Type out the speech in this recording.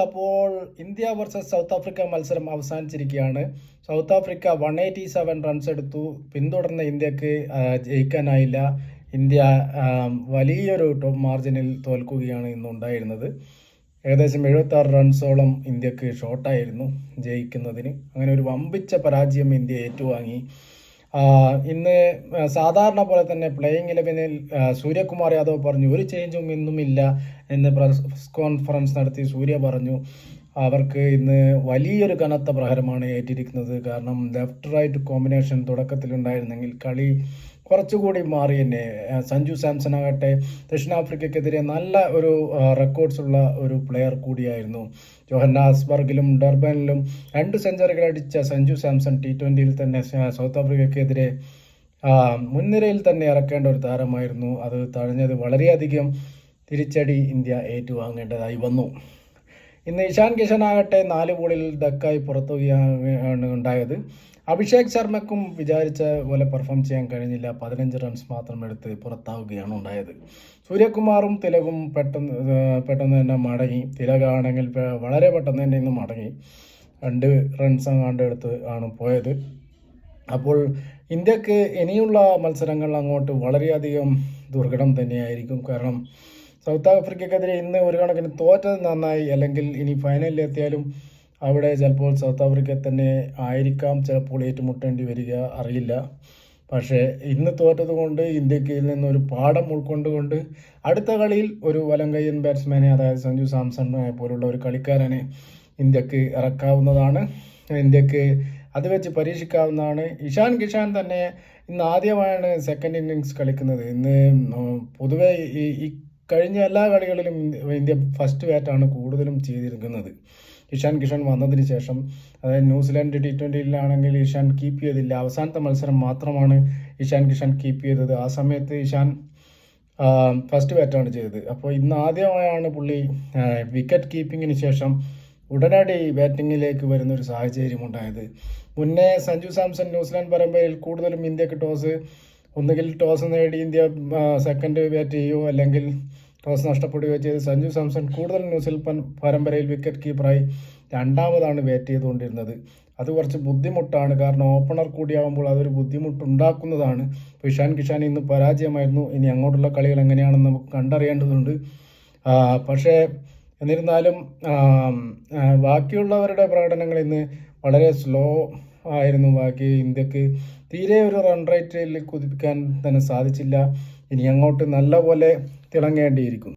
അപ്പോൾ India versus south Africa മത്സരം അവസാനിച്ചിരിക്കുകയാണ്. South Africa 187 runs എടുത്തു. പിന്തുടർന്ന ഇന്ത്യക്ക് ജയിക്കാനായില്ല. ഇന്ത്യ വലിയൊരു ടോപ്പ് മാർജിനിൽ തോൽക്കുകയാണ് ഇന്നുണ്ടായിരുന്നത്. ഏകദേശം 76 റൺസോളം ഇന്ത്യക്ക് ഷോട്ടായിരുന്നു ജയിക്കുന്നതിന്. അങ്ങനെ ഒരു വമ്പിച്ച പരാജയം ഇന്ത്യ ഏറ്റുവാങ്ങി. ഇന്ന് സാധാരണ പോലെ തന്നെ പ്ലേയിങ് 11-ൽ സൂര്യകുമാർ യാദവ് പറഞ്ഞു ഒരു ചേഞ്ചും ഇന്നുമില്ല എന്ന് പ്രസ് കോൺഫറൻസ് നടത്തി സൂര്യ പറഞ്ഞു. അവർക്ക് ഇന്ന് വലിയൊരു കനത്ത പ്രഹരമാണ് ഏറ്റിരിക്കുന്നത്. കാരണം ലെഫ്റ്റ് റൈറ്റ് കോമ്പിനേഷൻ തുടക്കത്തിലുണ്ടായിരുന്നെങ്കിൽ കളി കുറച്ചുകൂടി മാറി തന്നെ. സഞ്ജു സാംസൺ ആകട്ടെ ദക്ഷിണാഫ്രിക്കയ്ക്കെതിരെ നല്ല ഒരു റെക്കോർഡ്സ് ഉള്ള ഒരു പ്ലെയർ കൂടിയായിരുന്നു. ജോഹന്നാസ്ബർഗിലും ഡർബനിലും 2 സെഞ്ചുറികൾ അടിച്ച സഞ്ജു സാംസൺ T20-യിൽ തന്നെ സൗത്ത് ആഫ്രിക്കയ്ക്കെതിരെ മുൻനിരയിൽ തന്നെ ഇറക്കേണ്ട ഒരു താരമായിരുന്നു. അത് തഴഞ്ഞത് വളരെയധികം തിരിച്ചടി ഇന്ത്യ ഏറ്റുവാങ്ങേണ്ടതായി വന്നു. ഇന്ന് ഇഷാൻ കിഷൻ ആകട്ടെ 4 ബോളിൽ ഡക്കായി പുറത്തുകയാണ് ഉണ്ടായത്. അഭിഷേക് ശർമ്മയ്ക്കും വിചാരിച്ച പോലെ പെർഫോം ചെയ്യാൻ കഴിഞ്ഞില്ല. 15 റൺസ് മാത്രം എടുത്ത് പുറത്താവുകയാണ് ഉണ്ടായത്. സൂര്യകുമാറും തിലകും പെട്ടെന്ന് തന്നെ മടങ്ങി. തിലകാണെങ്കിൽ വളരെ പെട്ടെന്ന് തന്നെ ഇന്ന് മടങ്ങി. 2 റൺസ് അങ്ങാണ്ട് എടുത്ത് ആണ് പോയത്. അപ്പോൾ ഇന്ത്യക്ക് ഇനിയുള്ള മത്സരങ്ങൾ അങ്ങോട്ട് വളരെയധികം ദുർഘടം തന്നെയായിരിക്കും. കാരണം സൗത്ത് ആഫ്രിക്കയ്ക്കെതിരെ ഇന്ന് ഒരു കണക്കിന് തോറ്റത് നന്നായി. അല്ലെങ്കിൽ ഇനി ഫൈനലിൽ എത്തിയാലും അവിടെ ചിലപ്പോൾ സൗത്ത് ആഫ്രിക്ക തന്നെ ആയിരിക്കാം ചിലപ്പോൾ ഏറ്റുമുട്ടേണ്ടി വരിക, അറിയില്ല. പക്ഷേ ഇന്ന് തോറ്റത് കൊണ്ട് ഇന്ത്യക്ക് ഇതിൽ നിന്നൊരു പാഠം ഉൾക്കൊണ്ടുകൊണ്ട് അടുത്ത കളിയിൽ ഒരു വലംകയ്യൻ ബാറ്റ്സ്മാനെ, അതായത് സഞ്ജു സാംസണിനെ പോലുള്ള ഒരു കളിക്കാരനെ ഇന്ത്യക്ക് ഇറക്കാവുന്നതാണ്. ഇന്ത്യക്ക് അത് വെച്ച് പരീക്ഷിക്കാവുന്നതാണ്. ഇഷാൻ കിഷാൻ തന്നെ ഇന്ന് ആദ്യമായാണ് സെക്കൻഡ് ഇന്നിങ്സ് കളിക്കുന്നത്. ഇന്ന് പൊതുവെ ഈ കഴിഞ്ഞ എല്ലാ കളികളിലും ഇന്ത്യ ഫസ്റ്റ് ബാറ്റാണ് കൂടുതലും ചെയ്തിരിക്കുന്നത്. ഇഷാൻ കിഷൻ വന്നതിന് ശേഷം, അതായത് ന്യൂസിലാൻഡ് T20-ലാണെങ്കിൽ ഇഷാൻ കീപ്പ് ചെയ്തില്ല. അവസാനത്തെ മത്സരം മാത്രമാണ് ഇഷാൻ കിഷൻ കീപ്പ് ചെയ്തത്. ആ സമയത്ത് ഇഷാൻ ഫസ്റ്റ് ബാറ്റാണ് ചെയ്തത്. അപ്പോൾ ഇന്ന് ആദ്യമായാണ് പുള്ളി വിക്കറ്റ് കീപ്പിങ്ങിന് ശേഷം ഉടനടി ബാറ്റിങ്ങിലേക്ക് വരുന്നൊരു സാഹചര്യം ഉണ്ടായത്. മുന്നേ സഞ്ജു സാംസൺ ന്യൂസിലാൻഡ് പരമ്പരയിൽ കൂടുതലും ഇന്ത്യക്ക് ഒന്നുകിൽ ടോസ് നേടി ഇന്ത്യ സെക്കൻഡ് ബാറ്റ് ചെയ്യുകയോ അല്ലെങ്കിൽ ടോസ് നഷ്ടപ്പെടുകയോ ചെയ്ത് സഞ്ജു സാംസൺ കൂടുതൽ ന്യൂസിലാൻഡ് പരമ്പരയിൽ വിക്കറ്റ് കീപ്പറായി രണ്ടാമതാണ് ബാറ്റ് ചെയ്തുകൊണ്ടിരുന്നത്. അത് കുറച്ച് ബുദ്ധിമുട്ടാണ്. കാരണം ഓപ്പണർ കൂടിയാകുമ്പോൾ അതൊരു ബുദ്ധിമുട്ടുണ്ടാക്കുന്നതാണ്. ഇപ്പോൾ ഇഷാൻ കിഷാൻ ഇന്ന് പരാജയമായിരുന്നു. ഇനി അങ്ങോട്ടുള്ള കളികൾ എങ്ങനെയാണെന്ന് നമുക്ക് കണ്ടറിയേണ്ടതുണ്ട്. പക്ഷേ എന്നിരുന്നാലും ബാക്കിയുള്ളവരുടെ പ്രകടനങ്ങൾ ഇന്ന് വളരെ സ്ലോ ആയിരുന്നു. ബാക്കി ഇന്ത്യക്ക് തീരെ ഒരു റൺ റേറ്റിൽ കുതിപ്പിക്കാൻ തന്നെ സാധിച്ചില്ല. ഇനി അങ്ങോട്ട് നല്ല പോലെ തിളങ്ങേണ്ടിയിരിക്കുന്നു.